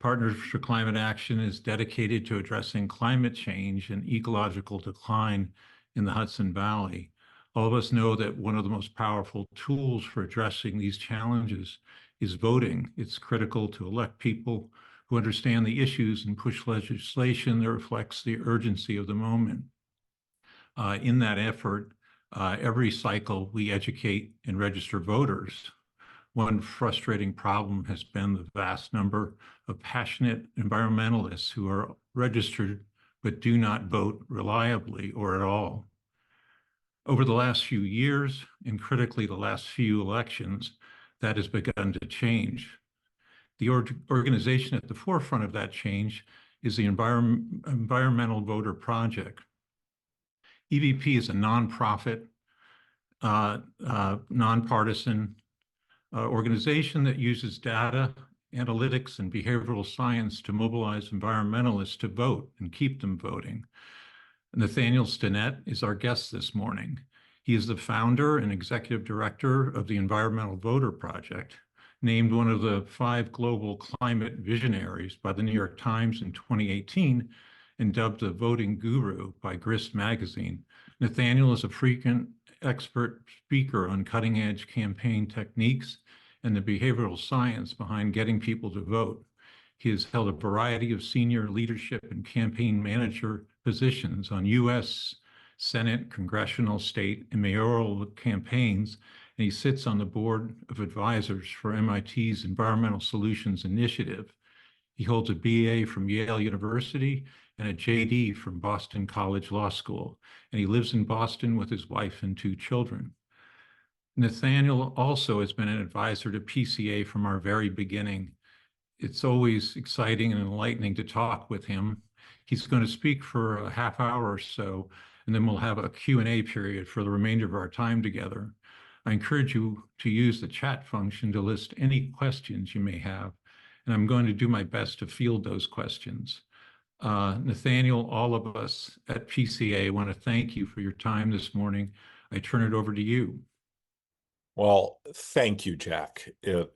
Partners for Climate Action is dedicated to addressing climate change and ecological decline in the Hudson Valley. All of us know that one of the most powerful tools for addressing these challenges is voting. It's critical to elect people who understand the issues and push legislation that reflects the urgency of the moment. In that effort, every cycle we educate and register voters. One frustrating problem has been the vast number of passionate environmentalists who are registered but do not vote reliably or at all. Over the last few years, and critically the last few elections, that has begun to change. The organization at the forefront of that change is the Environmental Voter Project. EVP is a nonprofit, nonpartisan organization that uses data, analytics, and behavioral science to mobilize environmentalists to vote and keep them voting. Nathaniel Stinnett is our guest this morning. He is the founder and executive director of the Environmental Voter Project, named one of the 5 global climate visionaries by the New York Times in 2018, and dubbed the voting guru by Grist magazine. Nathaniel is a frequent expert speaker on cutting-edge campaign techniques and the behavioral science behind getting people to vote. He has held a variety of senior leadership and campaign manager positions on U.S. Senate, congressional, state, and mayoral campaigns, and he sits on the board of advisors for MIT's Environmental Solutions Initiative. He holds a BA from Yale University and a JD from Boston College Law School, and he lives in Boston with his wife and 2 children. Nathaniel also has been an advisor to PCA from our very beginning. It's always exciting and enlightening to talk with him. He's going to speak for a half hour or so, and then we'll have a Q&A period for the remainder of our time together. I encourage you to use the chat function to list any questions you may have, and I'm going to do my best to field those questions. Nathaniel, all of us at PCA want to thank you for your time this morning. I turn it over to you. Well, thank you, Jack. It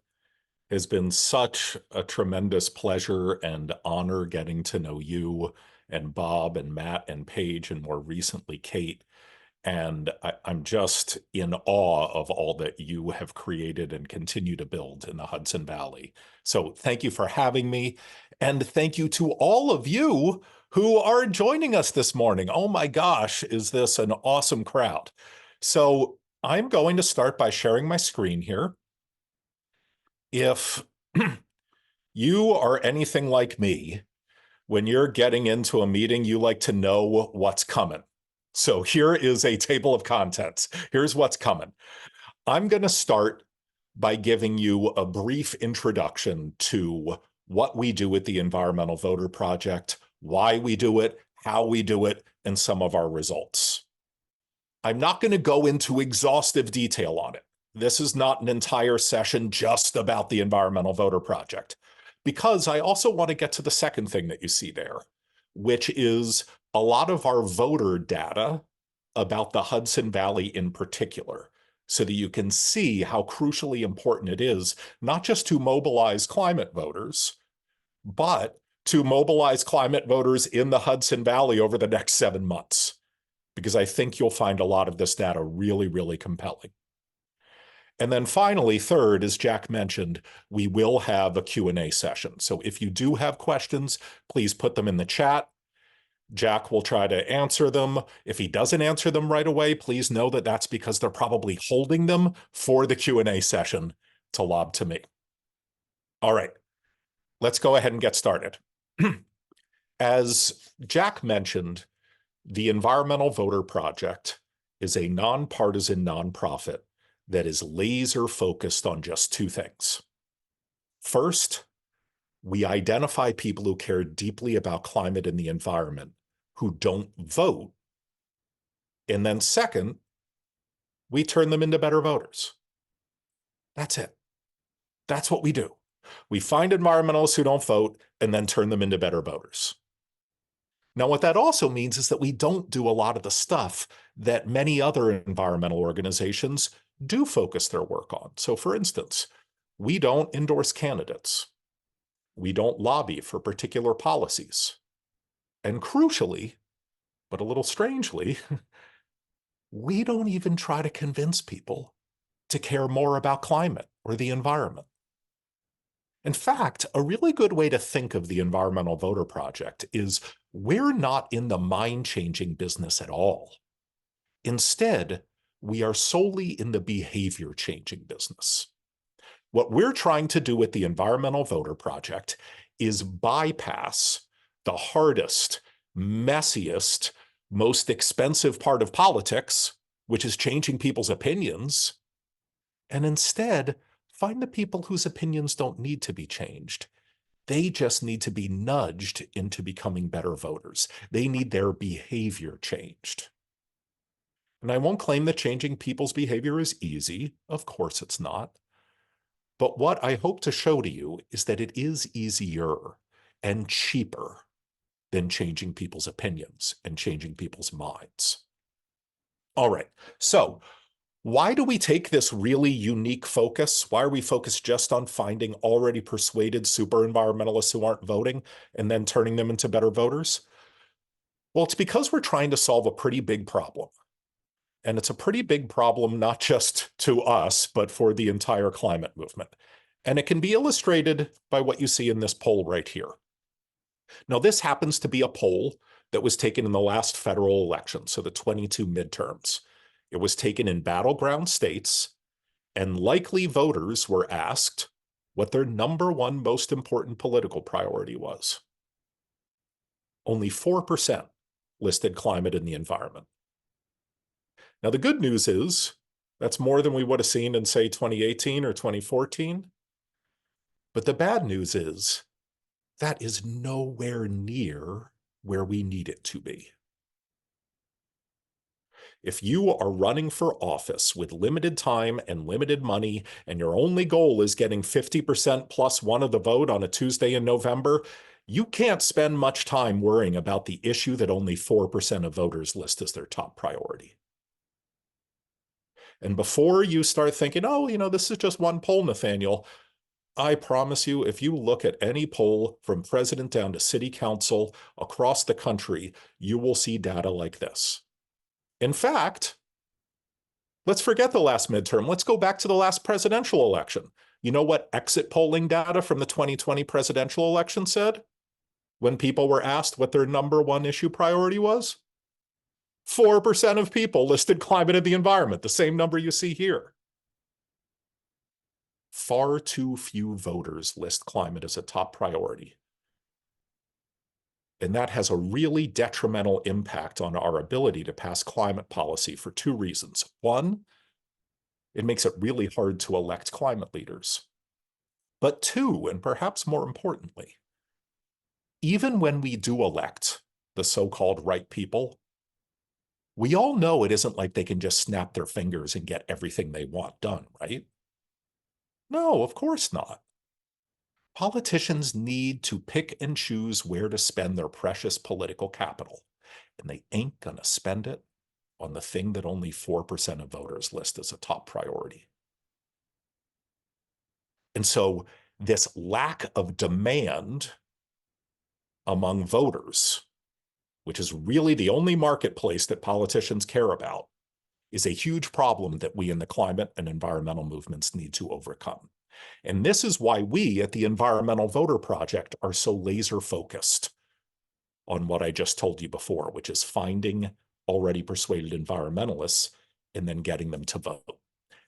has been such a tremendous pleasure and honor getting to know you and Bob and Matt and Paige and more recently Kate. And I'm just in awe of all that you have created and continue to build in the Hudson Valley. So thank you for having me. And thank you to all of you who are joining us this morning. Oh my gosh, is this an awesome crowd? So I'm going to start by sharing my screen here. If you are anything like me, when you're getting into a meeting, you like to know what's coming. So here is a table of contents. Here's what's coming. I'm going to start by giving you a brief introduction to what we do at the Environmental Voter Project, why we do it, how we do it, and some of our results. I'm not going to go into exhaustive detail on it. This is not an entire session just about the Environmental Voter Project, because I also want to get to the second thing that you see there, which is a lot of our voter data about the Hudson Valley in particular, so that you can see how crucially important it is, not just to mobilize climate voters, but to mobilize climate voters in the Hudson Valley over the next 7 months, because I think you'll find a lot of this data really, really compelling. And then finally, third, as Jack mentioned, we will have a Q&A session. So if you do have questions, please put them in the chat. Jack will try to answer them. If he doesn't answer them right away, please know that that's because they're probably holding them for the Q&A session to lob to me. All right, let's go ahead and get started. As Jack mentioned, the Environmental Voter Project is a nonpartisan nonprofit that is laser focused on just 2 things. First, we identify people who care deeply about climate and the environment who don't vote. And then second, we turn them into better voters. That's it. That's what we do. We find environmentalists who don't vote and then turn them into better voters. Now, what that also means is that we don't do a lot of the stuff that many other environmental organizations do focus their work on. So for instance, we don't endorse candidates. we don't lobby for particular policies. And crucially, but a little strangely, we don't even try to convince people to care more about climate or the environment. In fact, a really good way to think of the Environmental Voter Project is we're not in the mind-changing business at all. Instead, we are solely in the behavior-changing business. What we're trying to do with the Environmental Voter Project is bypass the hardest, messiest, most expensive part of politics, which is changing people's opinions, and instead find the people whose opinions don't need to be changed. They just need to be nudged into becoming better voters. They need their behavior changed. And I won't claim that changing people's behavior is easy. Of course it's not. But what I hope to show to you is that it is easier and cheaper than changing people's opinions and changing people's minds. All right, so why do we take this really unique focus? Why are we focused just on finding already persuaded super environmentalists who aren't voting and then turning them into better voters? Well, it's because we're trying to solve a pretty big problem. And it's a pretty big problem, not just to us, but for the entire climate movement. And it can be illustrated by what you see in this poll right here. Now, this happens to be a poll that was taken in the last federal election, so the 22 midterms. It was taken in battleground states, and likely voters were asked what their number one most important political priority was. Only 4% listed climate and the environment. Now, the good news is that's more than we would have seen in, say, 2018 or 2014. But the bad news is that is nowhere near where we need it to be. If you are running for office with limited time and limited money, and your only goal is getting 50% plus one of the vote on a Tuesday in November, you can't spend much time worrying about the issue that only 4% of voters list as their top priority. And before you start thinking, oh, this is just one poll, Nathaniel, I promise you, if you look at any poll from president down to city council across the country, you will see data like this. In fact, let's forget the last midterm. Let's go back to the last presidential election. You know what exit polling data from the 2020 presidential election said? When people were asked what their number one issue priority was? 4% of people listed climate and the environment, the same number you see here. Far too few voters list climate as a top priority. And that has a really detrimental impact on our ability to pass climate policy for two reasons. One, it makes it really hard to elect climate leaders. But two, and perhaps more importantly, even when we do elect the so-called right people, we all know it isn't like they can just snap their fingers and get everything they want done, right? No, of course not. Politicians need to pick and choose where to spend their precious political capital, and they ain't gonna spend it on the thing that only 4% of voters list as a top priority. And so this lack of demand among voters, which is really the only marketplace that politicians care about, is a huge problem that we in the climate and environmental movements need to overcome. And this is why we at the Environmental Voter Project are so laser focused on what I just told you before, which is finding already persuaded environmentalists and then getting them to vote.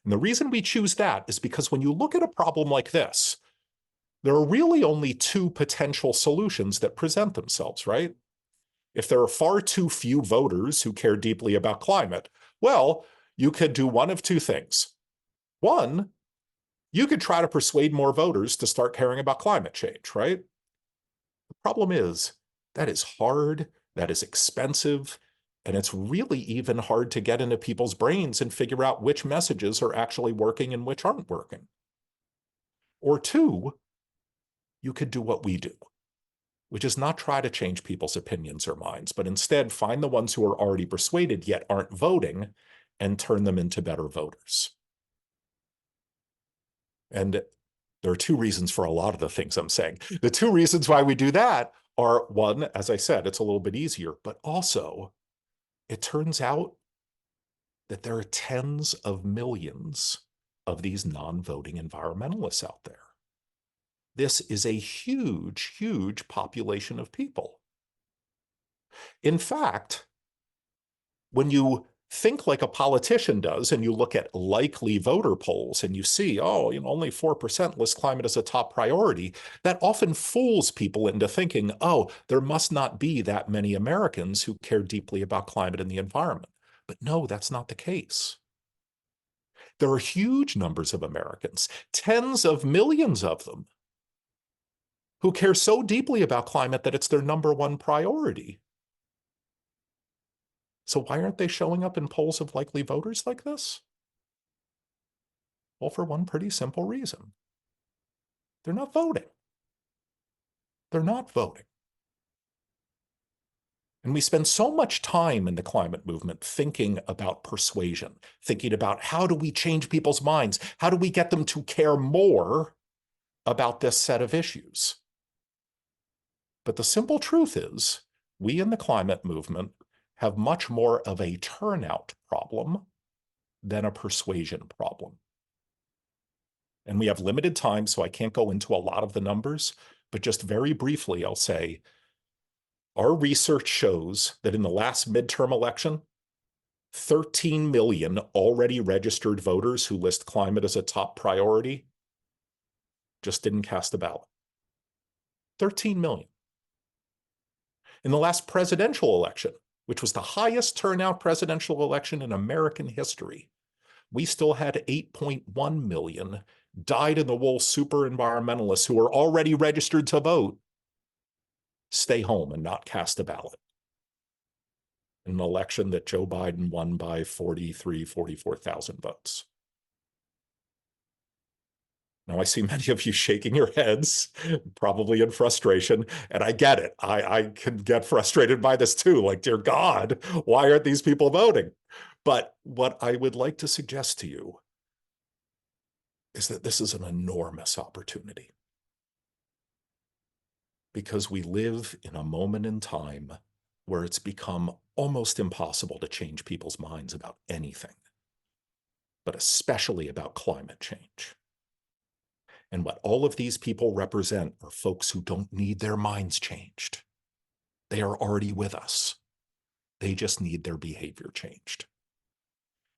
And the reason we choose that is because when you look at a problem like this, there are really only two potential solutions that present themselves, right? If there are far too few voters who care deeply about climate, well, you could do one of two things. One, you could try to persuade more voters to start caring about climate change, right? The problem is that is hard, that is expensive, and it's really even hard to get into people's brains and figure out which messages are actually working and which aren't working. Or two, you could do what we do, which is not try to change people's opinions or minds, but instead find the ones who are already persuaded yet aren't voting and turn them into better voters. And There are two reasons for a lot of the things I'm saying. The two reasons why we do that are, one, as I said, it's a little bit easier, but also it turns out that there are tens of millions of these non-voting environmentalists out there. This is a huge, huge population of people. In fact, when you think like a politician does and you look at likely voter polls and you see, oh, only 4% list climate as a top priority, that often fools people into thinking, oh, there must not be that many Americans who care deeply about climate and the environment. But no, that's not the case. There are huge numbers of Americans, tens of millions of them, who care so deeply about climate that it's their number one priority. So why aren't they showing up in polls of likely voters like this? Well, for one pretty simple reason. They're not voting. They're not voting. And we spend so much time in the climate movement thinking about persuasion, thinking about how do we change people's minds? How do we get them to care more about this set of issues? But the simple truth is, we in the climate movement have much more of a turnout problem than a persuasion problem. And we have limited time, so I can't go into a lot of the numbers, but just very briefly, I'll say, our research shows that in the last midterm election, 13 million already registered voters who list climate as a top priority just didn't cast a ballot. 13 million. In the last presidential election, which was the highest turnout presidential election in American history, we still had 8.1 million dyed-in-the-wool super environmentalists who are already registered to vote stay home and not cast a ballot in an election that Joe Biden won by 44,000 votes. Now, I see many of you shaking your heads, probably in frustration, and I get it. I can get frustrated by this too. Like, dear God, why aren't these people voting? But what I would like to suggest to you is that this is an enormous opportunity, because we live in a moment in time where it's become almost impossible to change people's minds about anything, but especially about climate change. And what all of these people represent are folks who don't need their minds changed. They are already with us. They just need their behavior changed.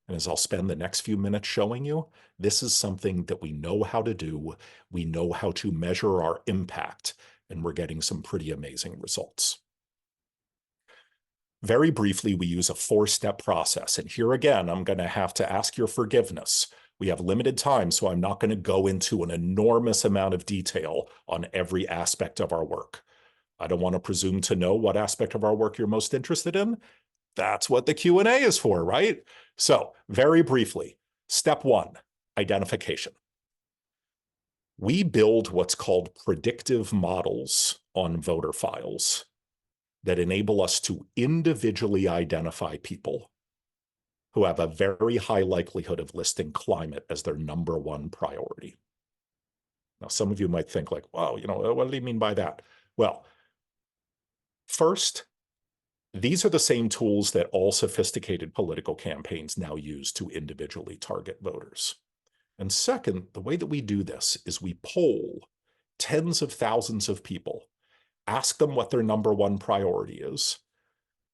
And as I'll spend the next few minutes showing you, this is something that we know how to do. We know how to measure our impact, and we're getting some pretty amazing results. Very briefly, we use a 4-step process. And here again, I'm going to have to ask your forgiveness. We have limited time, so I'm not going to go into an enormous amount of detail on every aspect of our work. I don't want to presume to know what aspect of our work you're most interested in. That's what the Q&A is for, right? So very briefly, step 1, identification. We build what's called predictive models on voter files that enable us to individually identify people who have a very high likelihood of listing climate as their number one priority. Now, some of you might think like, wow, what do you mean by that? Well, first, these are the same tools that all sophisticated political campaigns now use to individually target voters. And second, the way that we do this is we poll tens of thousands of people, ask them what their number one priority is,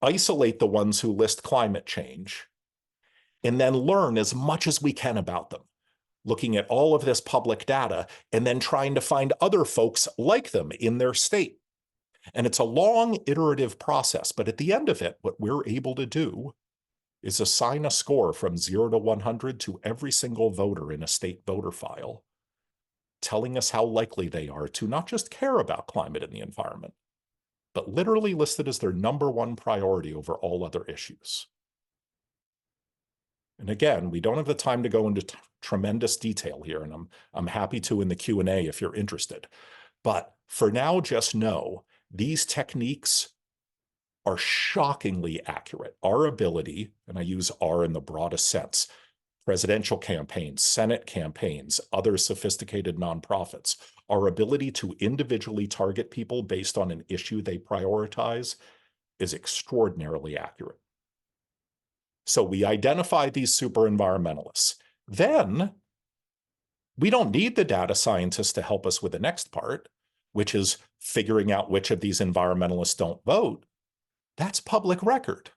isolate the ones who list climate change, and then learn as much as we can about them, looking at all of this public data and then trying to find other folks like them in their state. And it's a long iterative process, but at the end of it, what we're able to do is assign a score from 0 to 100 to every single voter in a state voter file, telling us how likely they are to not just care about climate and the environment, but literally list it as their number one priority over all other issues. And again, we don't have the time to go into tremendous detail here, and I'm happy to in the Q&A if you're interested. But for now, just know these techniques are shockingly accurate. Our ability, and I use R in the broadest sense, presidential campaigns, Senate campaigns, other sophisticated nonprofits, our ability to individually target people based on an issue they prioritize is extraordinarily accurate. So we identify these super environmentalists. Then we don't need the data scientists to help us with the next part, which is figuring out which of these environmentalists don't vote. That's public record.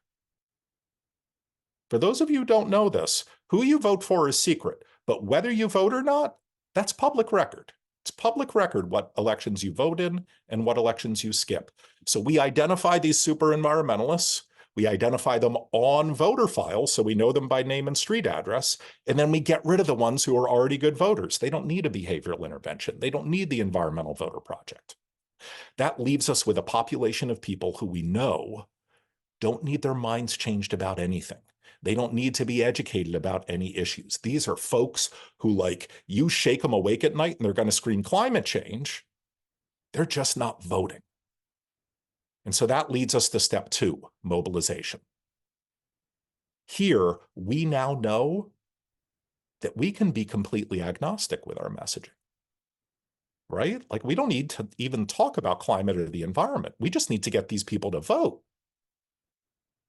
For those of you who don't know this, who you vote for is secret, but whether you vote or not, that's public record. It's public record what elections you vote in and what elections you skip. So we identify these super environmentalists. We identify them on voter files, so we know them by name and street address, and then we get rid of the ones who are already good voters. They don't need a behavioral intervention. They don't need the Environmental Voter Project. That leaves us with a population of people who we know don't need their minds changed about anything. They don't need to be educated about any issues. These are folks who, like, you shake them awake at night and they're going to scream climate change. They're just not voting. And so that leads us to step 2, mobilization. Here, we now know that we can be completely agnostic with our messaging, right? Like, we don't need to even talk about climate or the environment. We just need to get these people to vote.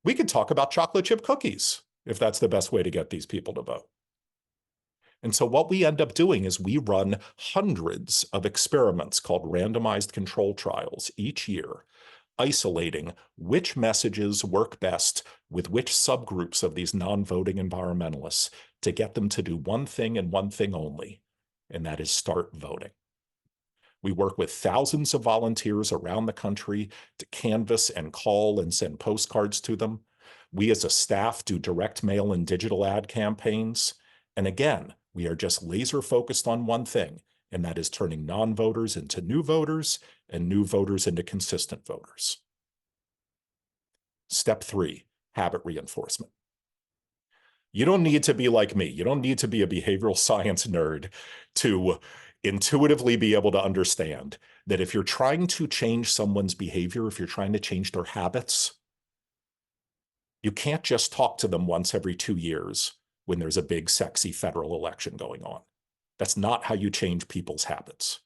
We could talk about chocolate chip cookies if that's the best way to get these people to vote. And so what we end up doing is we run hundreds of experiments called randomized control trials each year, isolating which messages work best with which subgroups of these non-voting environmentalists to get them to do one thing and one thing only, and that is start voting. We work with thousands of volunteers around the country to canvass and call and send postcards to them. We as a staff do direct mail and digital ad campaigns. And again, we are just laser focused on one thing, and that is turning non-voters into new voters and new voters into consistent voters. Step 3, habit reinforcement. You don't need to be like me. You don't need to be a behavioral science nerd to intuitively be able to understand that if you're trying to change someone's behavior, if you're trying to change their habits, you can't just talk to them once every 2 years when there's a big, sexy federal election going on. That's not how you change people's habits.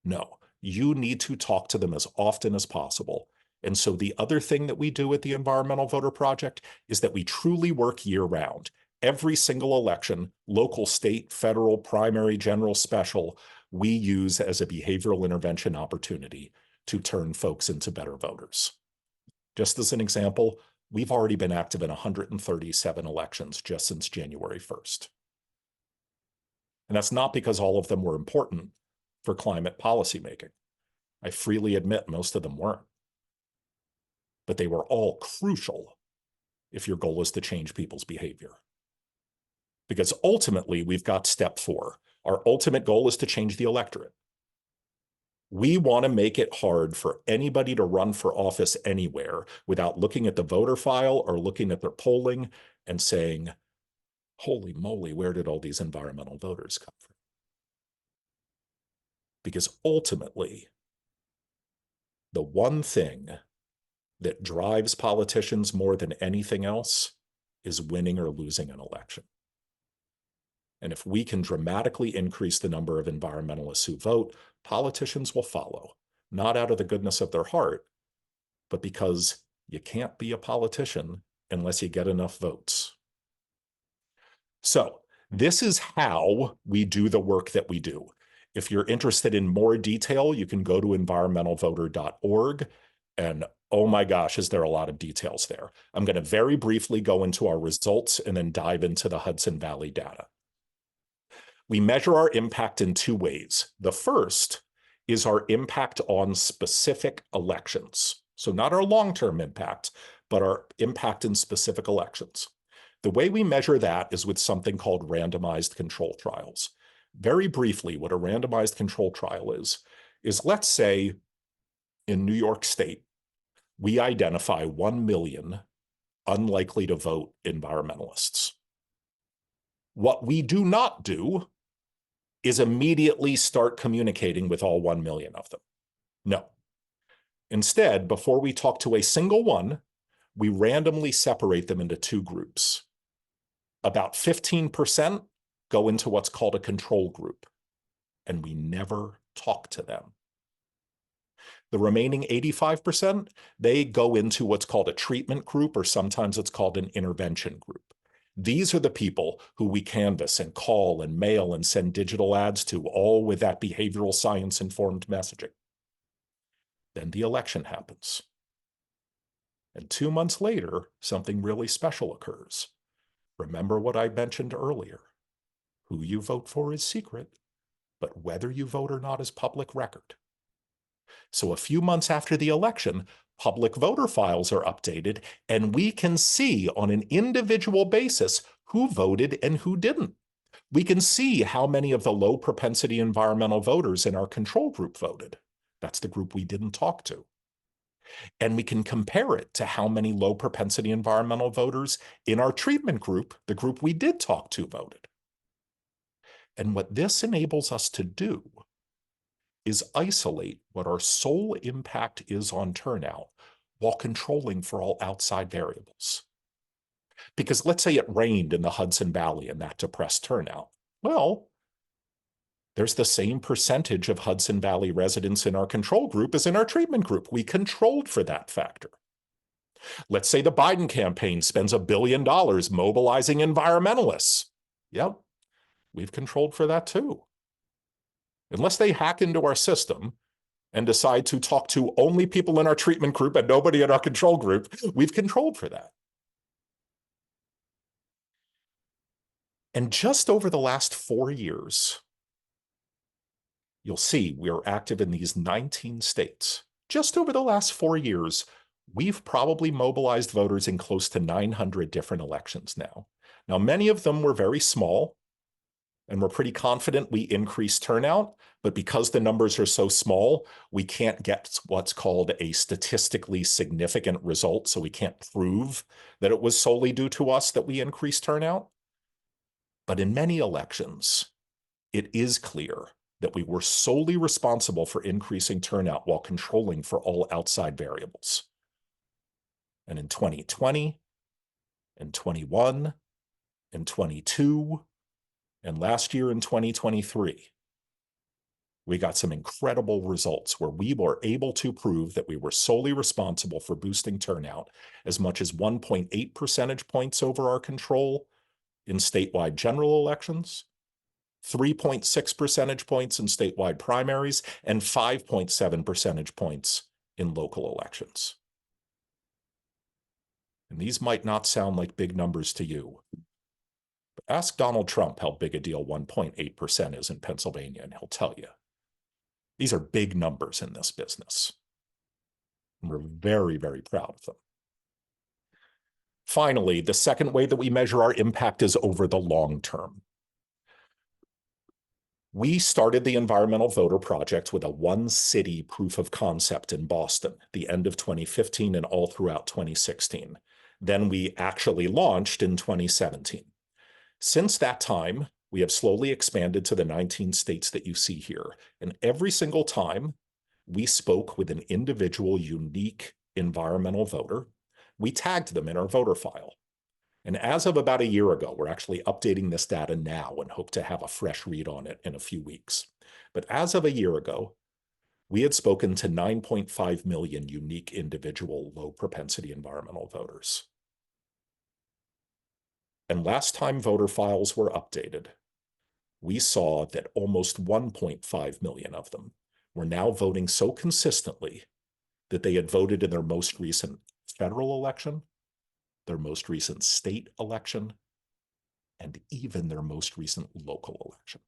No, you need to talk to them as often as possible. And so the other thing that we do at the Environmental Voter Project is that we truly work year-round. Every single election, local, state, federal, primary, general, special, we use as a behavioral intervention opportunity to turn folks into better voters. Just as an example, we've already been active in 137 elections just since January 1st. And that's not because all of them were important for climate policymaking. I freely admit most of them weren't. But they were all crucial if your goal is to change people's behavior. Because ultimately, we've got step 4. Our ultimate goal is to change the electorate. We want to make it hard for anybody to run for office anywhere without looking at the voter file or looking at their polling and saying, holy moly, where did all these environmental voters come from? Because ultimately, the one thing that drives politicians more than anything else is winning or losing an election. And if we can dramatically increase the number of environmentalists who vote, politicians will follow, not out of the goodness of their heart, but because you can't be a politician unless you get enough votes. So this is how we do the work that we do. If you're interested in more detail, you can go to environmentalvoter.org. And oh my gosh, is there a lot of details there. I'm going to very briefly go into our results and then dive into the Hudson Valley data. We measure our impact in 2 ways. The first is our impact on specific elections. So not our long-term impact, but our impact in specific elections. The way we measure that is with something called randomized control trials. Very briefly, what a randomized control trial is let's say in New York State, we identify 1 million unlikely to vote environmentalists. What we do not do is immediately start communicating with all 1 million of them. No. Instead, before we talk to a single one, we randomly separate them into 2 groups. About 15% go into what's called a control group, and we never talk to them. The remaining 85%, they go into what's called a treatment group, or sometimes it's called an intervention group. These are the people who we canvass and call and mail and send digital ads to, all with that behavioral science-informed messaging. Then the election happens. And 2 months later, something really special occurs. Remember what I mentioned earlier. Who you vote for is secret, but whether you vote or not is public record. So a few months after the election, public voter files are updated, and we can see on an individual basis who voted and who didn't. We can see how many of the low propensity environmental voters in our control group voted. That's the group we didn't talk to. And we can compare it to how many low propensity environmental voters in our treatment group, the group we did talk to, voted. And what this enables us to do is isolate what our sole impact is on turnout while controlling for all outside variables. Because let's say it rained in the Hudson Valley and that depressed turnout. Well, there's the same percentage of Hudson Valley residents in our control group as in our treatment group. We controlled for that factor. Let's say the Biden campaign spends $1 billion mobilizing environmentalists. Yep, we've controlled for that too. Unless they hack into our system and decide to talk to only people in our treatment group and nobody in our control group, we've controlled for that. And just over the last 4 years, you'll see we're active in these 19 states. Just over the last 4 years, we've probably mobilized voters in close to 900 different elections now. Now, many of them were very small, and we're pretty confident we increased turnout, but because the numbers are so small, we can't get what's called a statistically significant result, so we can't prove that it was solely due to us that we increased turnout. But in many elections, it is clear that we were solely responsible for increasing turnout while controlling for all outside variables. And in 2020, and 21, and 22, and last year in 2023, we got some incredible results where we were able to prove that we were solely responsible for boosting turnout as much as 1.8 percentage points over our control in statewide general elections, 3.6 percentage points in statewide primaries, and 5.7 percentage points in local elections. And these might not sound like big numbers to you. Ask Donald Trump how big a deal 1.8% is in Pennsylvania, and he'll tell you. These are big numbers in this business. And we're very, very proud of them. Finally, the second way that we measure our impact is over the long term. We started the Environmental Voter Project with a one-city proof of concept in Boston, the end of 2015 and all throughout 2016. Then we actually launched in 2017. Since that time, we have slowly expanded to the 19 states that you see here. And every single time we spoke with an individual, unique environmental voter, we tagged them in our voter file. And as of about a year ago, we're actually updating this data now and hope to have a fresh read on it in a few weeks. But as of a year ago, we had spoken to 9.5 million unique individual low propensity environmental voters. And last time voter files were updated, we saw that almost 1.5 million of them were now voting so consistently that they had voted in their most recent federal election, their most recent state election, and even their most recent local election.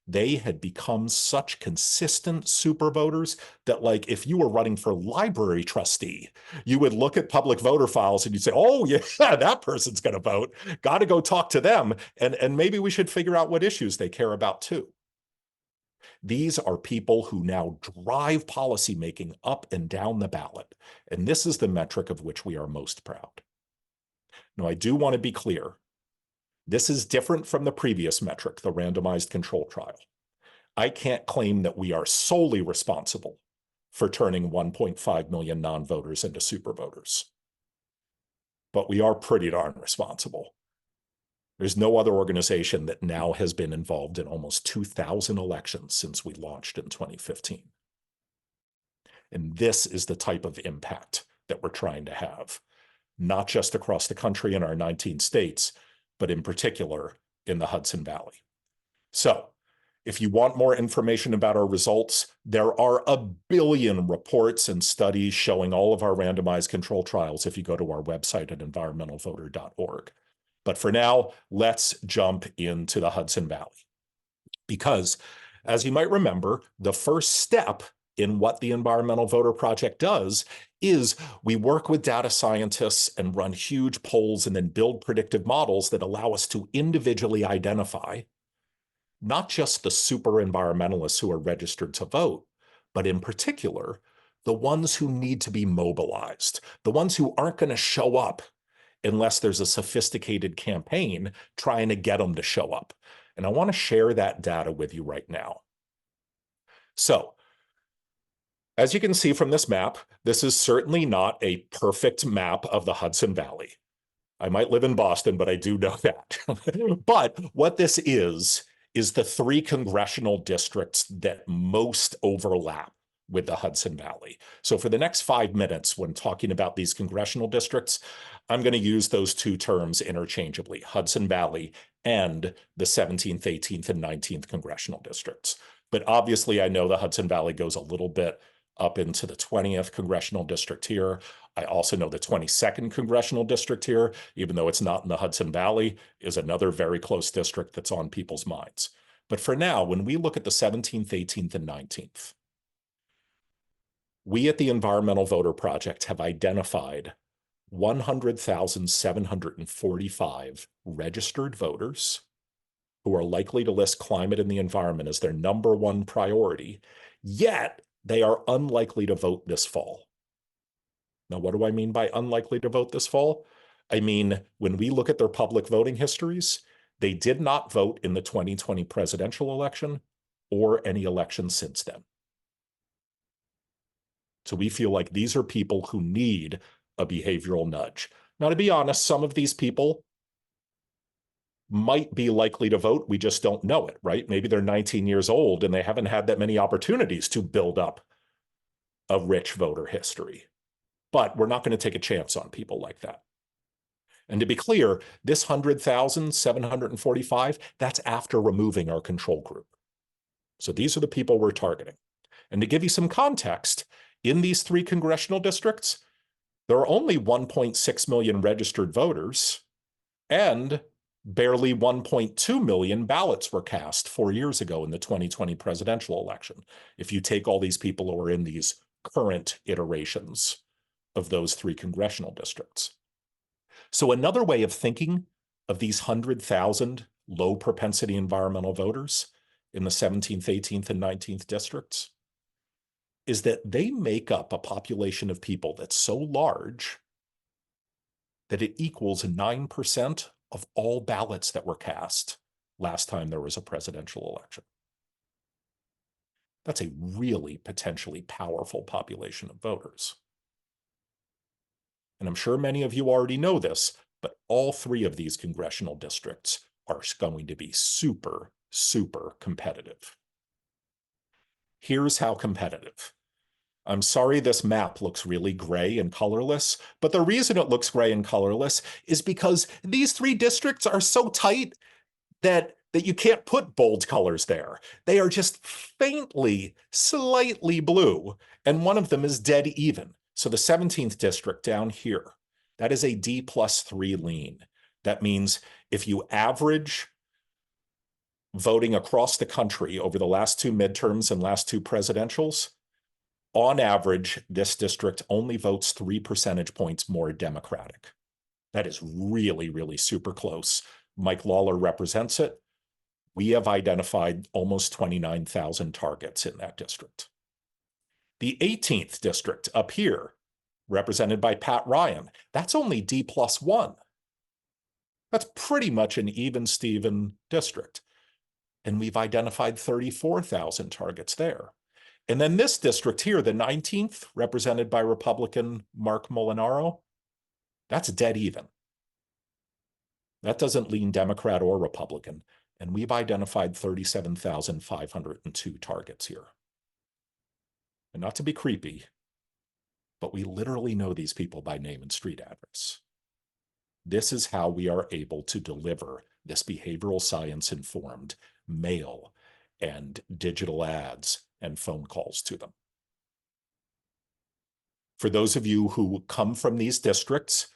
They had become such consistent super voters that, like, if you were running for library trustee, you would look at public voter files and you'd say, oh yeah, that person's going to vote. Got to go talk to them. And maybe we should figure out what issues they care about too. These are people who now drive policymaking up and down the ballot. And this is the metric of which we are most proud. Now, I do want to be clear. This is different from the previous metric, the randomized control trial. I can't claim that we are solely responsible for turning 1.5 million non-voters into super voters. But we are pretty darn responsible. There's no other organization that now has been involved in almost 2,000 elections since we launched in 2015. And this is the type of impact that we're trying to have, not just across the country in our 19 states, but in particular in the Hudson Valley. So if you want more information about our results, there are a billion reports and studies showing all of our randomized control trials if you go to our website at environmentalvoter.org. But for now, let's jump into the Hudson Valley. Because, as you might remember, the first step in what the Environmental Voter Project does is we work with data scientists and run huge polls and then build predictive models that allow us to individually identify not just the super environmentalists who are registered to vote, but in particular, the ones who need to be mobilized, the ones who aren't going to show up unless there's a sophisticated campaign trying to get them to show up. And I want to share that data with you right now. So, as you can see from this map, this is certainly not a perfect map of the Hudson Valley. I might live in Boston, but I do know that. But what this is the 3 congressional districts that most overlap with the Hudson Valley. So for the next 5 minutes, when talking about these congressional districts, I'm going to use those 2 terms interchangeably, Hudson Valley and the 17th, 18th, and 19th congressional districts. But obviously, I know the Hudson Valley goes a little bit up into the 20th congressional district here. I also know the 22nd congressional district here, even though it's not in the Hudson Valley, is another very close district that's on people's minds. But for now, when we look at the 17th, 18th, and 19th, we at the Environmental Voter Project have identified 100,745 registered voters who are likely to list climate and the environment as their #1 priority, yet they are unlikely to vote this fall. Now, what do I mean by unlikely to vote this fall? I mean, when we look at their public voting histories, they did not vote in the 2020 presidential election or any election since then. So we feel like these are people who need a behavioral nudge. Now, to be honest, some of these people might be likely to vote. We just don't know it, right? Maybe they're 19 years old and they haven't had that many opportunities to build up a rich voter history. But we're not going to take a chance on people like that. And to be clear, this 100,745, that's after removing our control group. So these are the people we're targeting. And to give you some context, in these 3 congressional districts, there are only 1.6 million registered voters, and barely 1.2 million ballots were cast 4 years ago in the 2020 presidential election, if you take all these people who are in these current iterations of those 3 congressional districts. So another way of thinking of these 100,000 low propensity environmental voters in the 17th, 18th, and 19th districts is that they make up a population of people that's so large that it equals 9% of all ballots that were cast last time there was a presidential election. That's a really potentially powerful population of voters. And I'm sure many of you already know this, but all 3 of these congressional districts are going to be super, super competitive. Here's how competitive. I'm sorry this map looks really gray and colorless, but the reason it looks gray and colorless is because these 3 districts are so tight that you can't put bold colors there. They are just faintly, slightly blue, and one of them is dead even. So the 17th district down here, that is a D+3 lean. That means if you average voting across the country over the last 2 midterms and last 2 presidentials, on average, this district only votes 3 percentage points more Democratic. That is really, really super close. Mike Lawler represents it. We have identified almost 29,000 targets in that district. The 18th district up here, represented by Pat Ryan, that's only D+1. That's pretty much an even-Steven district. And we've identified 34,000 targets there. And then this district here, the 19th, represented by Republican Mark Molinaro, that's dead even. That doesn't lean Democrat or Republican. And we've identified 37,502 targets here. And not to be creepy, but we literally know these people by name and street address. This is how we are able to deliver this behavioral science informed mail and digital ads and phone calls to them. For those of you who come from these districts,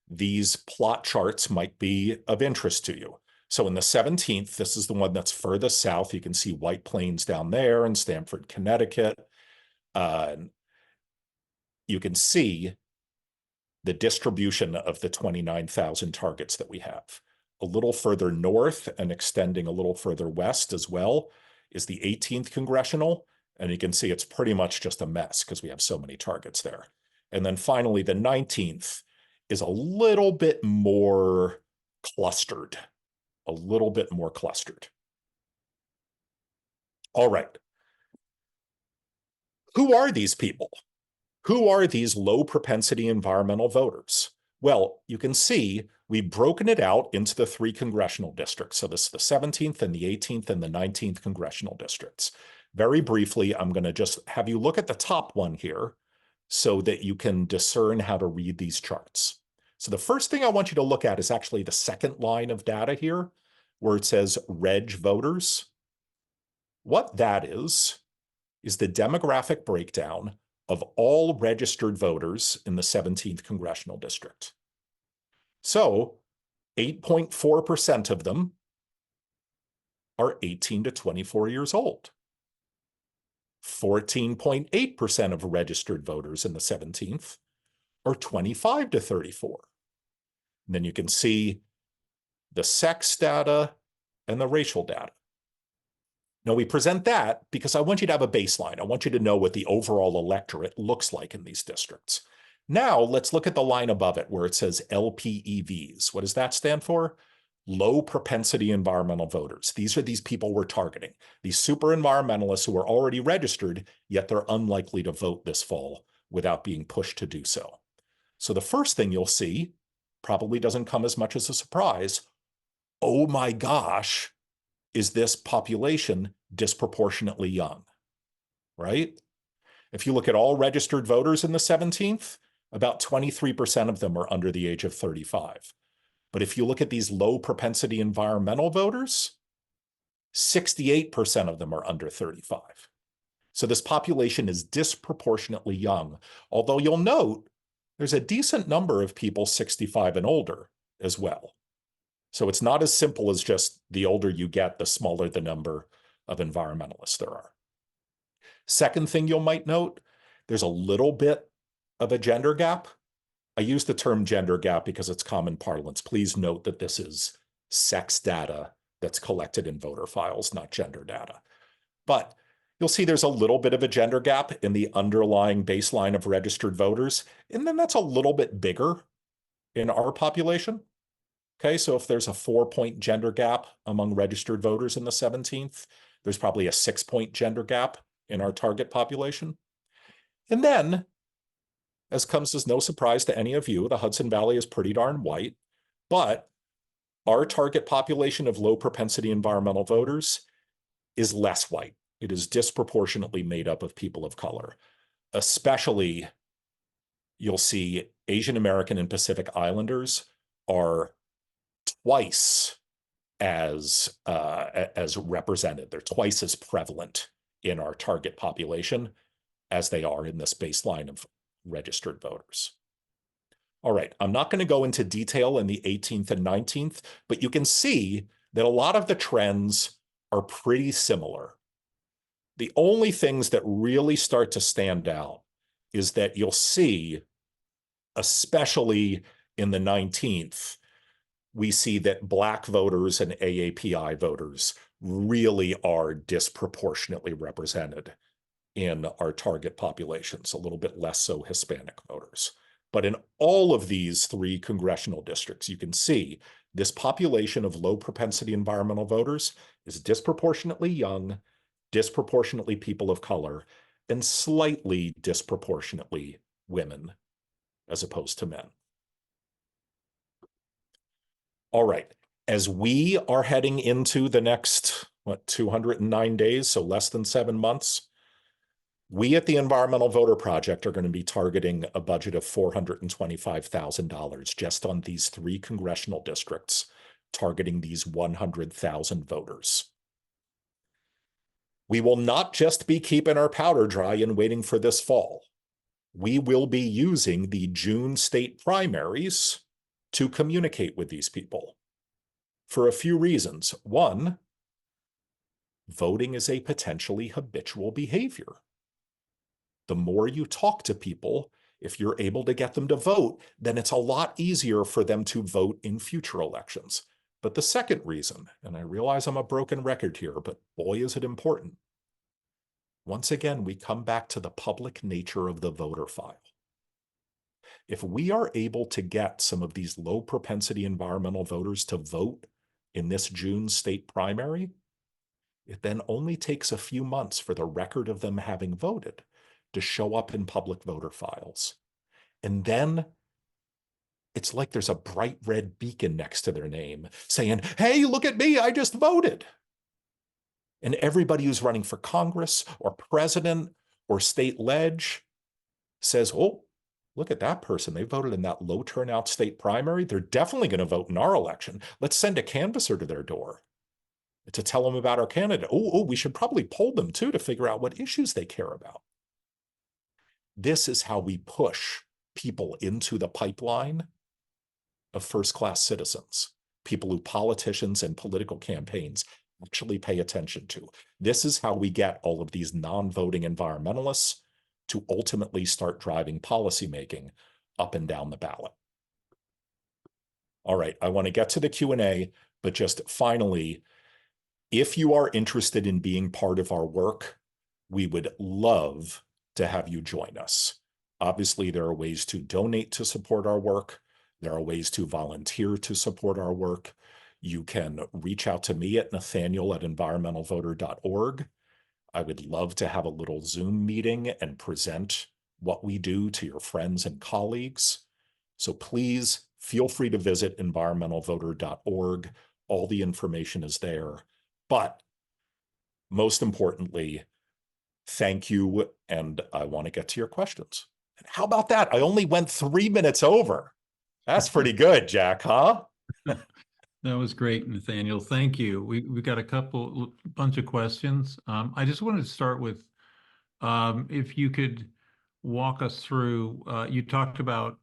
these plot charts might be of interest to you. So in the 17th, this is the one that's furthest south. You can see White Plains down there and Stamford, Connecticut. You can see the distribution of the 29,000 targets that we have. A little further north and extending a little further west as well is the 18th congressional. And you can see it's pretty much just a mess because we have so many targets there. And then finally, the 19th is a little bit more clustered, a little bit more clustered. All right. Who are these people? Who are these low propensity environmental voters? Well, you can see we've broken it out into the 3 congressional districts. So this is the 17th and the 18th and the 19th congressional districts. Very briefly, I'm going to just have you look at the top one here so that you can discern how to read these charts. So the first thing I want you to look at is actually the second line of data here, where it says reg voters. What that is the demographic breakdown of all registered voters in the 17th congressional district. So 8.4% of them are 18 to 24 years old. 14.8% of registered voters in the 17th are 25 to 34. And then you can see the sex data and the racial data. Now, we present that because I want you to have a baseline. I want you to know what the overall electorate looks like in these districts. Now, let's look at the line above it where it says LPEVs. What does that stand for? Low propensity environmental voters. These are these people we're targeting, these super environmentalists who are already registered, yet they're unlikely to vote this fall without being pushed to do so. So the first thing you'll see probably doesn't come as much as a surprise. Oh my gosh, is this population disproportionately young, right? If you look at all registered voters in the 17th, about 23% of them are under the age of 35. But if you look at these low propensity environmental voters, 68% of them are under 35. So this population is disproportionately young, although you'll note there's a decent number of people 65 and older as well. So it's not as simple as just the older you get, the smaller the number of environmentalists there are. Second thing you might note, there's a little bit of a gender gap. I use the term gender gap because it's common parlance. Please note that this is sex data that's collected in voter files, not gender data. But you'll see there's a little bit of a gender gap in the underlying baseline of registered voters, and then that's a little bit bigger in our population. Okay, so if there's a 4-point gender gap among registered voters in the 17th, there's probably a 6-point gender gap in our target population. And then, as comes as no surprise to any of you, the Hudson Valley is pretty darn white, but our target population of low propensity environmental voters is less white. It is disproportionately made up of people of color. Especially, you'll see Asian American and Pacific Islanders are twice as represented. They're twice as prevalent in our target population as they are in this baseline of registered voters. All right, I'm not going to go into detail in the 18th and 19th, but you can see that a lot of the trends are pretty similar. The only things that really start to stand out is that you'll see, especially in the 19th, we see that Black voters and AAPI voters really are disproportionately represented in our target populations, a little bit less so Hispanic voters. But in all of these 3 congressional districts, you can see this population of low propensity environmental voters is disproportionately young, disproportionately people of color, and slightly disproportionately women as opposed to men. All right. As we are heading into the next, 209 days, so less than 7 months, we at the Environmental Voter Project are going to be targeting a budget of $425,000 just on these 3 congressional districts, targeting these 100,000 voters. We will not just be keeping our powder dry and waiting for this fall. We will be using the June state primaries to communicate with these people for a few reasons. One, voting is a potentially habitual behavior. The more you talk to people, if you're able to get them to vote, then it's a lot easier for them to vote in future elections. But the second reason, and I realize I'm a broken record here, but boy, is it important. Once again, we come back to the public nature of the voter file. If we are able to get some of these low propensity environmental voters to vote in this June state primary, it then only takes a few months for the record of them having voted to show up in public voter files. And then it's like there's a bright red beacon next to their name saying, hey, look at me, I just voted. And everybody who's running for Congress or president or state ledge says, oh, look at that person. They voted in that low turnout state primary. They're definitely going to vote in our election. Let's send a canvasser to their door to tell them about our candidate. Oh, we should probably poll them too to figure out what issues they care about. This is how we push people into the pipeline of first-class citizens, people who politicians and political campaigns actually pay attention to. This is how we get all of these non-voting environmentalists to ultimately start driving policymaking up and down the ballot. All right, I want to get to the Q&A, but just finally, if you are interested in being part of our work, we would love to have you join us. Obviously, there are ways to donate to support our work. There are ways to volunteer to support our work. You can reach out to me at nathaniel@environmentalvoter.org. I would love to have a little Zoom meeting and present what we do to your friends and colleagues. So please feel free to visit environmentalvoter.org. All the information is there. But most importantly, thank you. And I want to get to your questions. And how about that? I only went 3 minutes over. That's pretty good, Jack, huh? That was great, Nathaniel. Thank you. We've got a bunch of questions. I just wanted to start with if you could walk us through, you talked about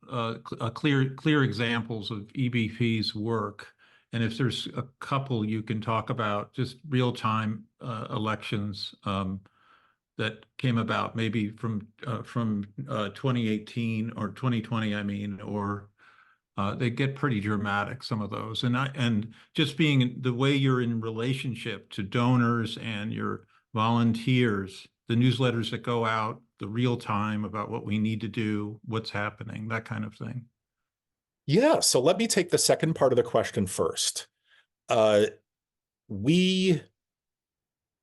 clear examples of EBP's work. And if there's a couple you can talk about, just real-time elections that came about maybe from 2018 or 2020, I mean, or they get pretty dramatic, some of those. And just being the way you're in relationship to donors and your volunteers, the newsletters that go out, the real time about what we need to do, what's happening, that kind of thing. Yeah, so let me take the second part of the question first. We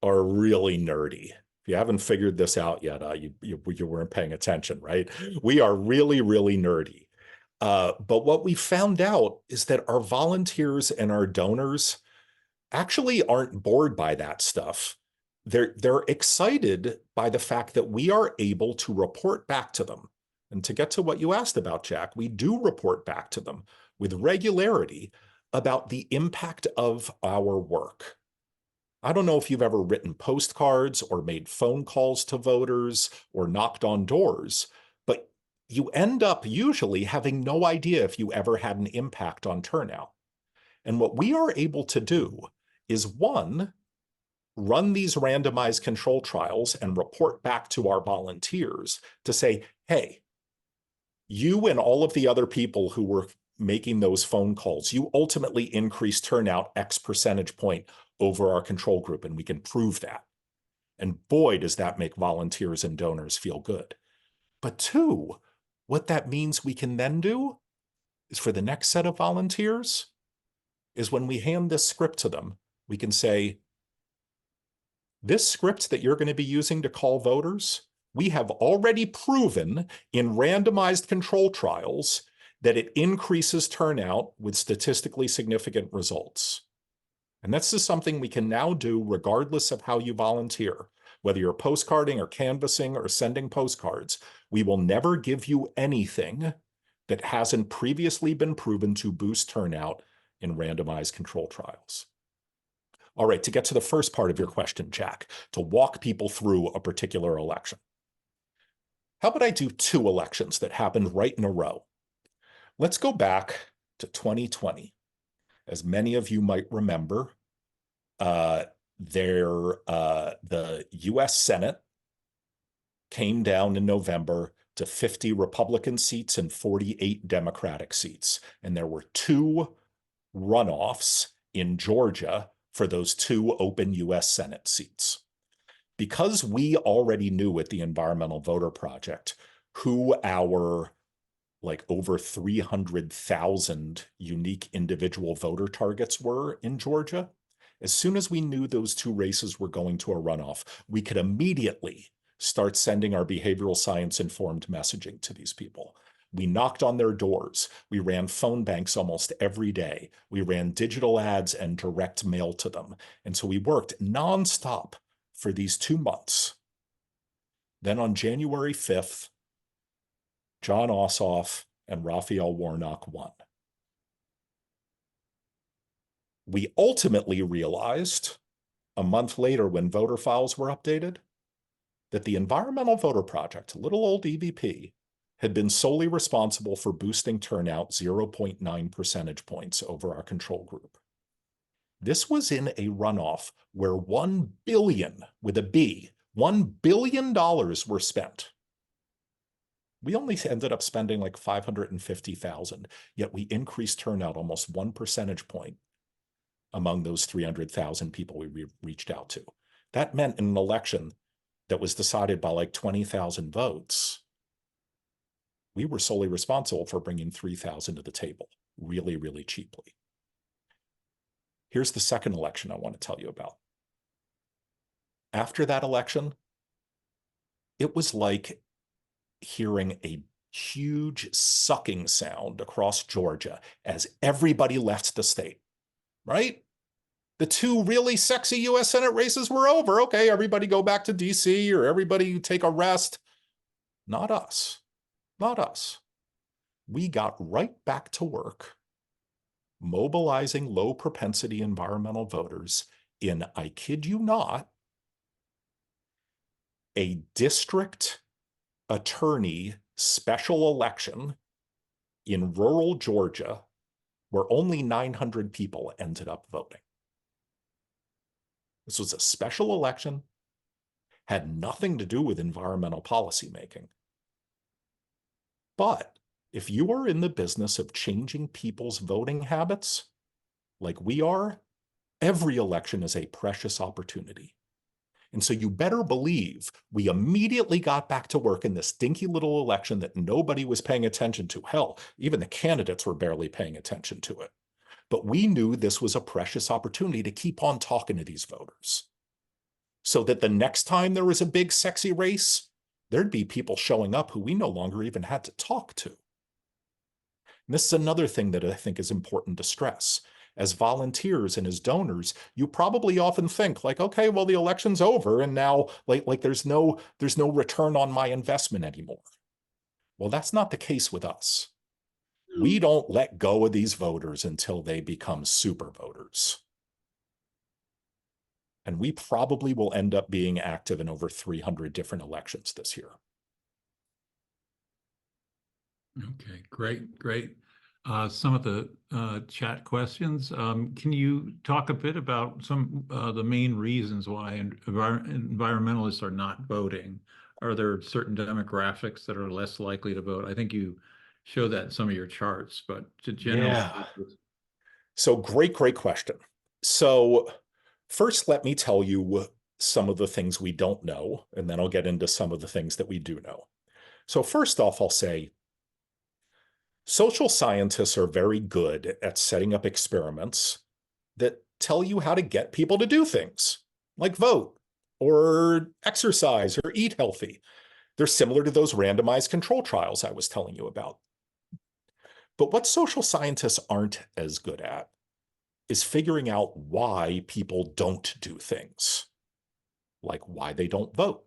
are really nerdy. If you haven't figured this out yet, you weren't paying attention, right? We are really, really nerdy. But what we found out is that our volunteers and our donors actually aren't bored by that stuff. They're excited by the fact that we are able to report back to them. And to get to what you asked about, Jack, we do report back to them with regularity about the impact of our work. I don't know if you've ever written postcards or made phone calls to voters or knocked on doors, but you end up usually having no idea if you ever had an impact on turnout. And what we are able to do is, one, run these randomized control trials and report back to our volunteers to say, hey, you and all of the other people who were making those phone calls, you ultimately increased turnout X percentage point over our control group, and we can prove that. And boy, does that make volunteers and donors feel good. But two, what that means we can then do is for the next set of volunteers is when we hand this script to them, we can say, this script that you're going to be using to call voters, we have already proven in randomized control trials that it increases turnout with statistically significant results. And that's just something we can now do regardless of how you volunteer. Whether you're postcarding or canvassing or sending postcards, we will never give you anything that hasn't previously been proven to boost turnout in randomized control trials. All right, to get to the first part of your question, Jack, to walk people through a particular election. How about I do 2 elections that happened right in a row? Let's go back to 2020. As many of you might remember, the U.S. Senate came down in November to 50 Republican seats and 48 Democratic seats. And there were 2 runoffs in Georgia for those 2 open U.S. Senate seats. Because we already knew at the Environmental Voter Project who our over 300,000 unique individual voter targets were in Georgia, as soon as we knew those 2 races were going to a runoff, we could immediately start sending our behavioral science-informed messaging to these people. We knocked on their doors. We ran phone banks almost every day. We ran digital ads and direct mail to them. And so we worked nonstop for these 2 months. Then on January 5th, John Ossoff and Raphael Warnock won. We ultimately realized a month later when voter files were updated that the Environmental Voter Project, little old EVP, had been solely responsible for boosting turnout 0.9 percentage points over our control group. This was in a runoff where $1 billion, with a B, $1 billion were spent. We only ended up spending like $550,000, yet we increased turnout almost 1 percentage point among those 300,000 people we reached out to. That meant in an election that was decided by like 20,000 votes, we were solely responsible for bringing 3,000 to the table, really, really cheaply. Here's the second election I want to tell you about. After that election, it was like hearing a huge sucking sound across Georgia as everybody left the state, right? The 2 really sexy U.S. Senate races were over. Okay, everybody go back to D.C. or everybody take a rest. Not us. Not us. We got right back to work mobilizing low propensity environmental voters in, I kid you not, a district attorney special election in rural Georgia where only 900 people ended up voting. This was a special election, had nothing to do with environmental policymaking. But if you are in the business of changing people's voting habits, like we are, every election is a precious opportunity. And so you better believe we immediately got back to work in this dinky little election that nobody was paying attention to. Hell, even the candidates were barely paying attention to it. But we knew this was a precious opportunity to keep on talking to these voters so that the next time there was a big, sexy race, there'd be people showing up who we no longer even had to talk to. And this is another thing that I think is important to stress. As volunteers and as donors, you probably often think like, okay, well, the election's over and now like there's no return on my investment anymore. Well, that's not the case with us. We don't let go of these voters until they become super voters. And we probably will end up being active in over 300 different elections this year. Okay, great. Some of the chat questions. Can you talk a bit about some the main reasons why environmentalists are not voting? Are there certain demographics that are less likely to vote? I think you show that in some of your charts, but to generally. Yeah. So great question. So first, let me tell you some of the things we don't know, and then I'll get into some of the things that we do know. So first off, I'll say, social scientists are very good at setting up experiments that tell you how to get people to do things, like vote, or exercise, or eat healthy. They're similar to those randomized control trials I was telling you about. But what social scientists aren't as good at is figuring out why people don't do things, like why they don't vote.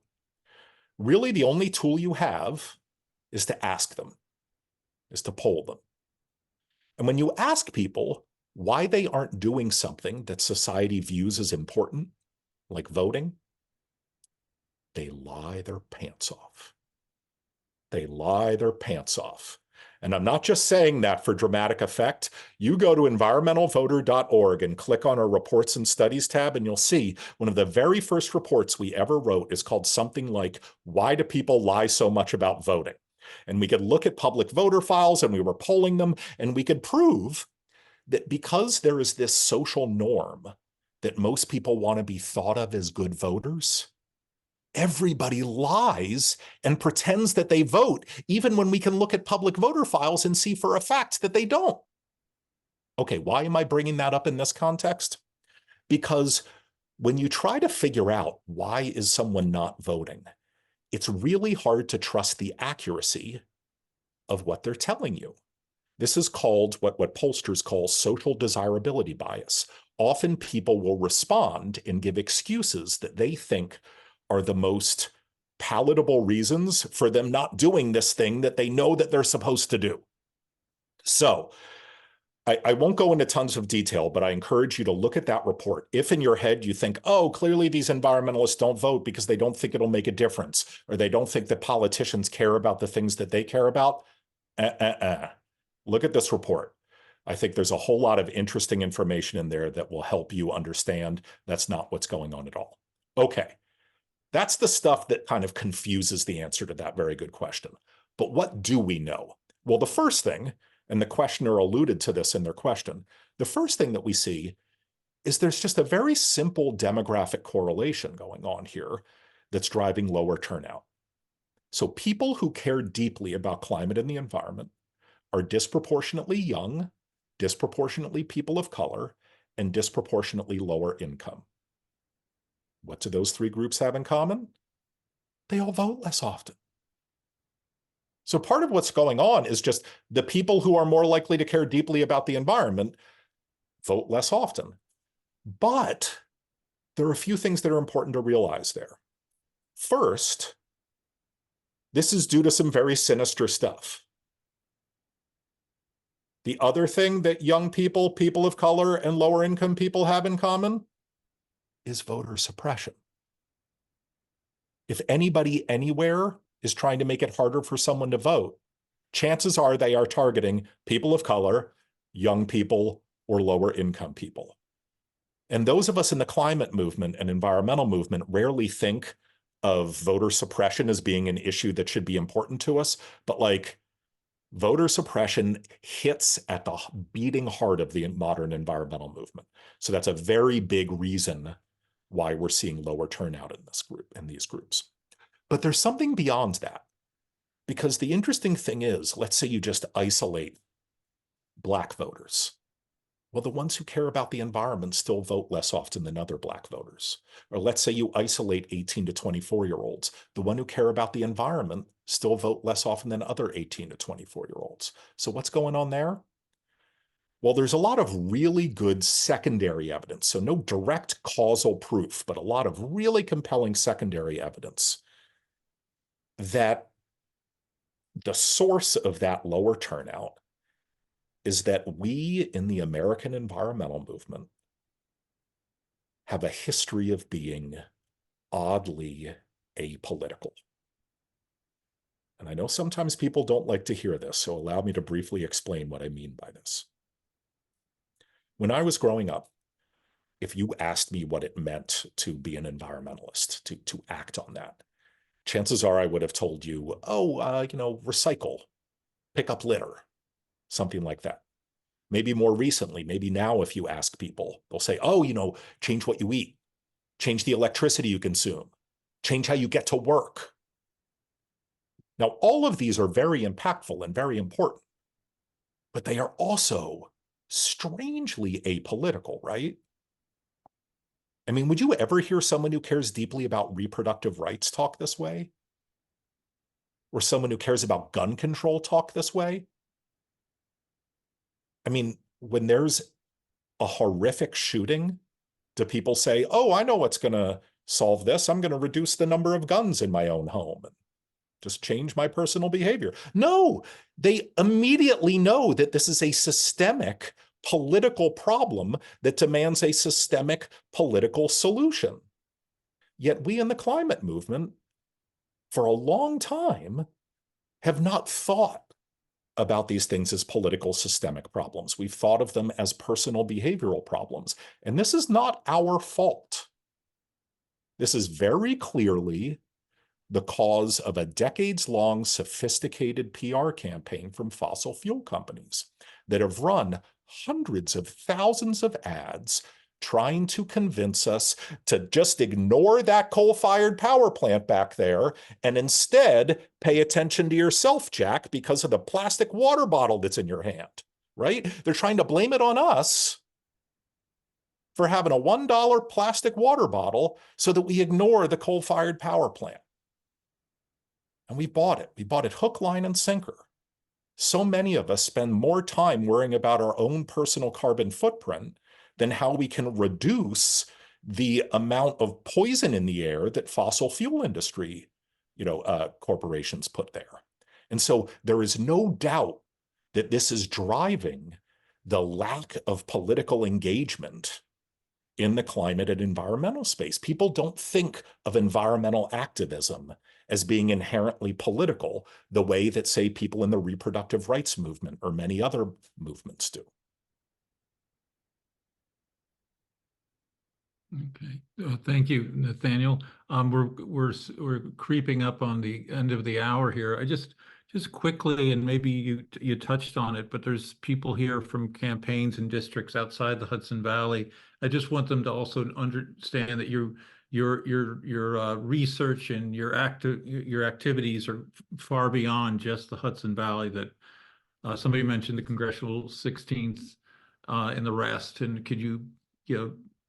Really, the only tool you have is to ask them, is to poll them. And when you ask people why they aren't doing something that society views as important, like voting, they lie their pants off. They lie their pants off. And I'm not just saying that for dramatic effect. You go to environmentalvoter.org and click on our reports and studies tab, and you'll see one of the very first reports we ever wrote is called something like, "Why do people lie so much about voting?" And we could look at public voter files, and we were polling them, and we could prove that because there is this social norm that most people want to be thought of as good voters, everybody lies and pretends that they vote, even when we can look at public voter files and see for a fact that they don't. Okay, why am I bringing that up in this context? Because when you try to figure out why is someone not voting, it's really hard to trust the accuracy of what they're telling you. This is called what pollsters call social desirability bias. Often people will respond and give excuses that they think are the most palatable reasons for them not doing this thing that they know that they're supposed to do. So I won't go into tons of detail, but I encourage you to look at that report. If in your head you think, oh, clearly these environmentalists don't vote because they don't think it'll make a difference, or they don't think that politicians care about the things that they care about, look at this report. I think there's a whole lot of interesting information in there that will help you understand that's not what's going on at all. Okay, that's the stuff that kind of confuses the answer to that very good question. But what do we know? Well, the first thing, and the questioner alluded to this in their question, the first thing that we see is there's just a very simple demographic correlation going on here that's driving lower turnout. So people who care deeply about climate and the environment are disproportionately young, disproportionately people of color, and disproportionately lower income. What do those three groups have in common? They all vote less often. So part of what's going on is just the people who are more likely to care deeply about the environment vote less often. But there are a few things that are important to realize there. First, this is due to some very sinister stuff. The other thing that young people, people of color, and lower income people have in common is voter suppression. If anybody anywhere is trying to make it harder for someone to vote, chances are they are targeting people of color, young people, or lower income people. And those of us in the climate movement and environmental movement rarely think of voter suppression as being an issue that should be important to us, but like voter suppression hits at the beating heart of the modern environmental movement. So that's a very big reason why we're seeing lower turnout in this group, in these groups. But there's something beyond that, because the interesting thing is, let's say you just isolate Black voters. Well, the ones who care about the environment still vote less often than other Black voters. Or let's say you isolate 18 to 24-year-olds. The one who care about the environment still vote less often than other 18 to 24-year-olds. So what's going on there? Well, there's a lot of really good secondary evidence. So no direct causal proof, but a lot of really compelling secondary evidence that the source of that lower turnout is that we in the American environmental movement have a history of being oddly apolitical. And I know sometimes people don't like to hear this, so allow me to briefly explain what I mean by this. When I was growing up, if you asked me what it meant to be an environmentalist, to act on that, chances are I would have told you, recycle, pick up litter, something like that. Maybe more recently, maybe now if you ask people, they'll say, change what you eat, change the electricity you consume, change how you get to work. Now, all of these are very impactful and very important, but they are also strangely apolitical, right? I mean, would you ever hear someone who cares deeply about reproductive rights talk this way? Or someone who cares about gun control talk this way? I mean, when there's a horrific shooting, do people say, oh, I know what's going to solve this? I'm going to reduce the number of guns in my own home and just change my personal behavior. No, they immediately know that this is a systemic political problem that demands a systemic political solution. Yet we in the climate movement, for a long time, have not thought about these things as political systemic problems. We've thought of them as personal behavioral problems. And this is not our fault. This is very clearly the cause of a decades-long sophisticated PR campaign from fossil fuel companies that have run hundreds of thousands of ads trying to convince us to just ignore that coal-fired power plant back there and instead pay attention to yourself, Jack, because of the plastic water bottle that's in your hand, right? They're trying to blame it on us for having a $1 plastic water bottle so that we ignore the coal-fired power plant. And we bought it. We bought it hook, line, and sinker. So many of us spend more time worrying about our own personal carbon footprint than how we can reduce the amount of poison in the air that fossil fuel industry, corporations put there. And so there is no doubt that this is driving the lack of political engagement in the climate and environmental space. People don't think of environmental activism as being inherently political the way that, say, people in the reproductive rights movement or many other movements do. Okay, thank you, Nathaniel. We're creeping up on the end of the hour here. I just quickly, and maybe you touched on it, but there's people here from campaigns and districts outside the Hudson Valley. I just want them to also understand that your research and your activities are far beyond just the Hudson Valley. That somebody mentioned the congressional 16th and the rest, and could you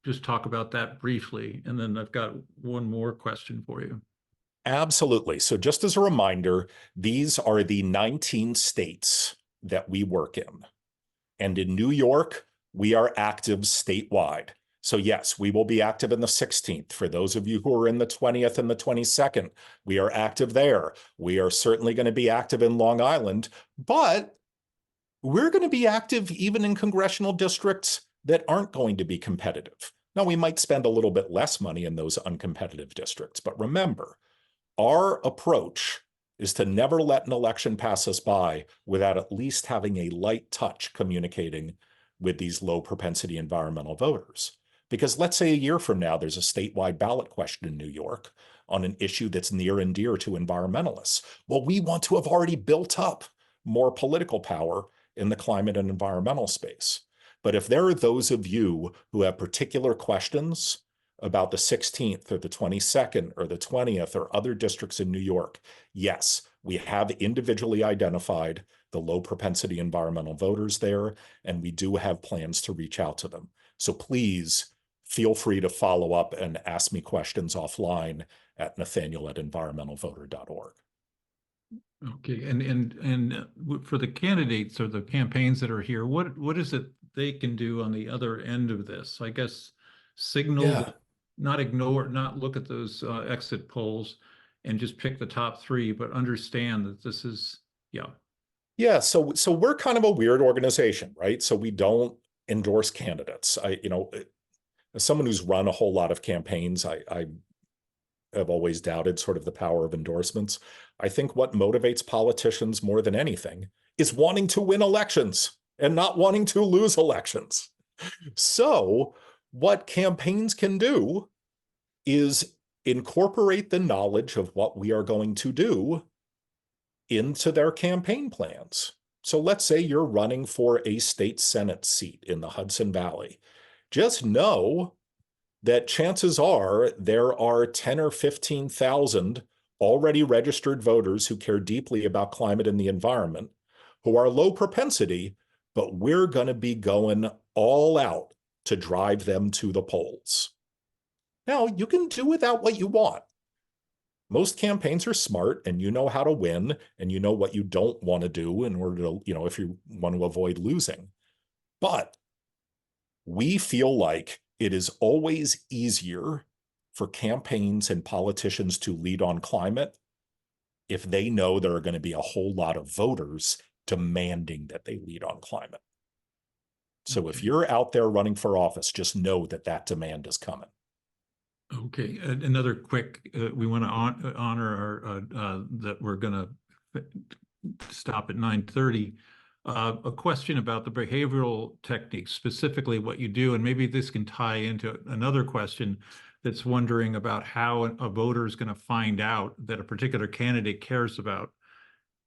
just talk about that briefly? And then I've got one more question for you. Absolutely. So just as a reminder, these are the 19 states that we work in. And in New York, we are active statewide. So yes, we will be active in the 16th. For those of you who are in the 20th and the 22nd, we are active there. We are certainly going to be active in Long Island, but we're going to be active even in congressional districts that aren't going to be competitive. Now, we might spend a little bit less money in those uncompetitive districts, but remember, our approach is to never let an election pass us by without at least having a light touch communicating with these low propensity environmental voters. Because let's say a year from now, there's a statewide ballot question in New York on an issue that's near and dear to environmentalists. Well, we want to have already built up more political power in the climate and environmental space. But if there are those of you who have particular questions about the 16th or the 22nd or the 20th or other districts in New York, yes, we have individually identified the low propensity environmental voters there, and we do have plans to reach out to them. So please feel free to follow up and ask me questions offline at nathaniel@environmentalvoter.org. Okay, and for the candidates or the campaigns that are here, what is it they can do on the other end of this? I guess signal, not ignore, not look at those exit polls and just pick the top three, but understand that this is, Yeah, so we're kind of a weird organization, right? So we don't endorse candidates. As someone who's run a whole lot of campaigns, I have always doubted sort of the power of endorsements. I think what motivates politicians more than anything is wanting to win elections and not wanting to lose elections. So what campaigns can do is incorporate the knowledge of what we are going to do into their campaign plans. So let's say you're running for a state Senate seat in the Hudson Valley. Just know that chances are there are 10 or 15,000 already registered voters who care deeply about climate and the environment, who are low propensity, but we're going to be going all out to drive them to the polls. Now, you can do without what you want. Most campaigns are smart, and you know how to win, and you know what you don't want to do in order to, if you want to avoid losing. But we feel like it is always easier for campaigns and politicians to lead on climate if they know there are going to be a whole lot of voters demanding that they lead on climate. So if you're out there running for office, just know that that demand is coming. Okay, another quick, we want to honor our, that we're going to stop at 9:30. A question about the behavioral techniques, specifically what you do, and maybe this can tie into another question that's wondering about how a voter is going to find out that a particular candidate cares about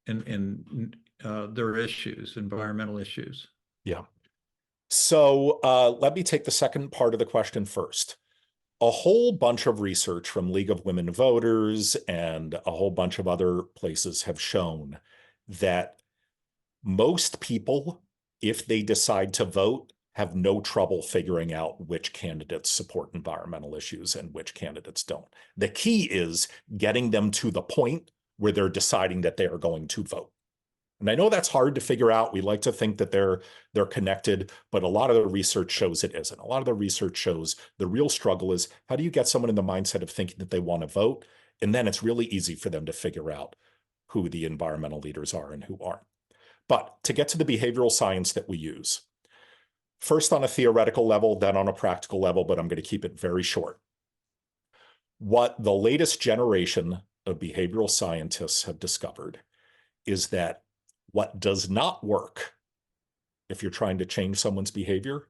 their issues, environmental issues. Yeah. So let me take the second part of the question first. A whole bunch of research from League of Women Voters and a whole bunch of other places have shown that most people, if they decide to vote, have no trouble figuring out which candidates support environmental issues and which candidates don't. The key is getting them to the point where they're deciding that they are going to vote. And I know that's hard to figure out. We like to think that they're connected, but a lot of the research shows it isn't. A lot of the research shows the real struggle is how do you get someone in the mindset of thinking that they want to vote? And then it's really easy for them to figure out who the environmental leaders are and who aren't. But to get to the behavioral science that we use, first on a theoretical level, then on a practical level, but I'm going to keep it very short. What the latest generation of behavioral scientists have discovered is that what does not work if you're trying to change someone's behavior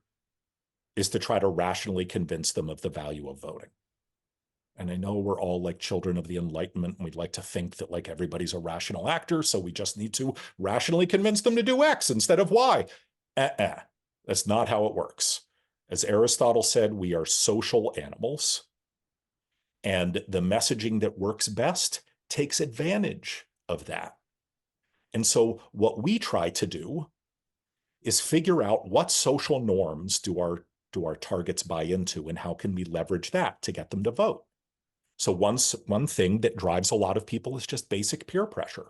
is to try to rationally convince them of the value of voting. And I know we're all like children of the Enlightenment, and we'd like to think that like everybody's a rational actor, so we just need to rationally convince them to do X instead of Y. That's not how it works. As Aristotle said, we are social animals, and the messaging that works best takes advantage of that. And so what we try to do is figure out what social norms do our targets buy into, and how can we leverage that to get them to vote. So one thing that drives a lot of people is just basic peer pressure.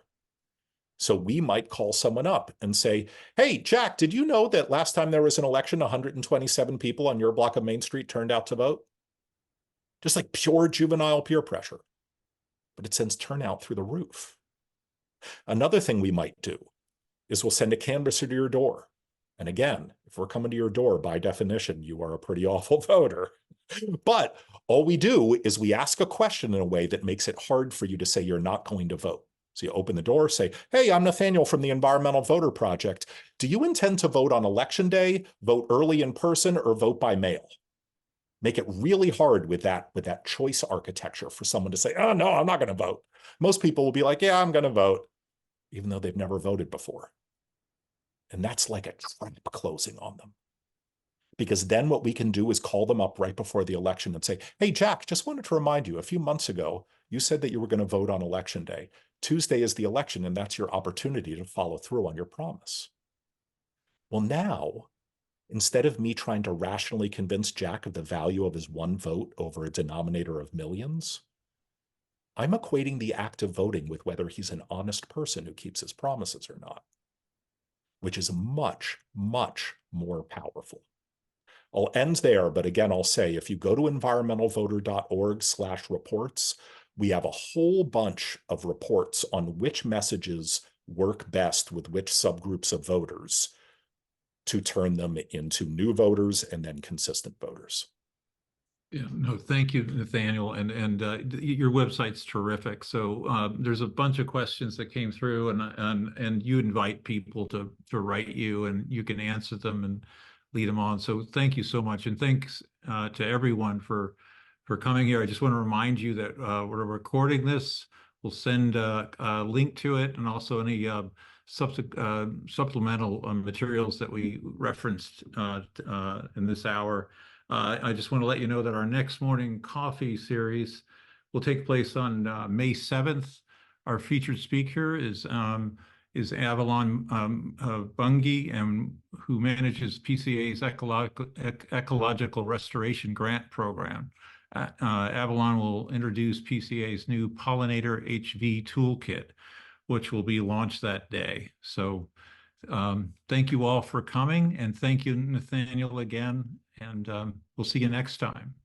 So we might call someone up and say, hey, Jack, did you know that last time there was an election, 127 people on your block of Main Street turned out to vote? Just like pure juvenile peer pressure. But it sends turnout through the roof. Another thing we might do is we'll send a canvasser to your door. And again, if we're coming to your door, by definition, you are a pretty awful voter. But all we do is we ask a question in a way that makes it hard for you to say you're not going to vote. So you open the door, say, hey, I'm Nathaniel from the Environmental Voter Project. Do you intend to vote on election day, vote early in person, or vote by mail? Make it really hard with that choice architecture for someone to say, oh, no, I'm not going to vote. Most people will be like, yeah, I'm going to vote, even though they've never voted before. And that's like a trap closing on them. Because then what we can do is call them up right before the election and say, hey, Jack, just wanted to remind you, a few months ago, you said that you were going to vote on election day. Tuesday is the election, and that's your opportunity to follow through on your promise. Well, now, instead of me trying to rationally convince Jack of the value of his one vote over a denominator of millions, I'm equating the act of voting with whether he's an honest person who keeps his promises or not, which is much, much more powerful. I'll end there, but again, I'll say, if you go to environmentalvoter.org/reports, we have a whole bunch of reports on which messages work best with which subgroups of voters to turn them into new voters and then consistent voters. Yeah, no, thank you, Nathaniel, and your website's terrific. So there's a bunch of questions that came through, and you invite people to write you, and you can answer them and lead them on. So thank you so much, and thanks to everyone for coming here. I just want to remind you that we're recording this. We'll send a link to it, and also any supplemental materials that we referenced in this hour. I just want to let you know that our next morning coffee series will take place on May 7th. Our featured speaker is Avalon Bungie, and who manages PCA's Ecological Restoration Grant Program. Avalon will introduce PCA's new Pollinator HV Toolkit, which will be launched that day. So Thank you all for coming, and thank you, Nathaniel, again, and we'll see you next time.